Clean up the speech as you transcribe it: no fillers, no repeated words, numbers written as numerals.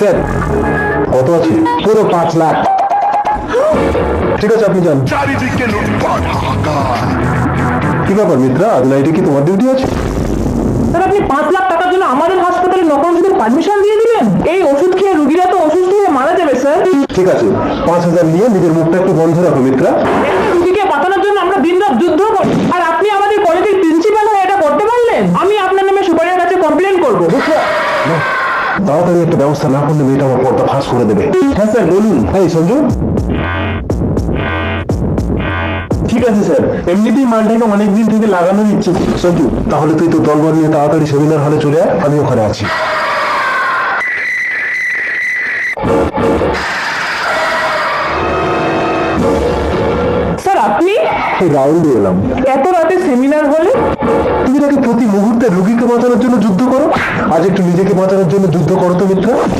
Sir কত আছে? পুরো 5 লাখ। ঠিক আছে, আপনি যান। চারিদিকে লুটপাট, হাহাকার। কি ব্যাপার মিত্রা, আজ নাইটে কি তোমার ডিউটি আছে? স্যার আপনি 5 লাখ টাকার জন্য আমাদের হাসপাতালে নকল ওষুধের পারমিশন দিয়ে দিলেন? এই ওষুধ খেয়ে রুগীরা তো অসুস্থ হয়ে মারা যাবে স্যার। ঠিক আছে, 5,000 নিয়ে নিজের মুখটা একটু বন্ধ রাখো মিত্রা। একটা রুগীকে বাঁচানোর জন্য আমরা দিনরাত যুদ্ধ করি, আর আপনি আমাদের কলেজের প্রিন্সিপাল হয়ে এটা করতে পারলেন? আমি আপনার নামে সুপারের কাছে কমপ্লেন করবো। তাড়াতাড়ি একটা ব্যবস্থা না করলে মেয়েটা আমার পর্দা ফাঁস করে দেবে। হ্যাঁ স্যার বলুন। এই সঞ্জু। ঠিক আছে স্যার, এমনিতেই মালটাকে অনেকদিন থেকে লাগানো ইচ্ছে। সঞ্জু, তাহলে তুই তো দলবল নিয়ে তাড়াতাড়ি সেমিনার হলে চলে আয়, আমি ওখানে আছি। স্যার আপনি রাউন্ডে এলাম। এত রাতে সেমিনার হলে? তুমি নাকি প্রতি মুহূর্তে রুগীকে বাঁচানোর জন্য যুদ্ধ করো, আজ একটু নিজেকে বাঁচানোর জন্য যুদ্ধ করো তো মিত্রা।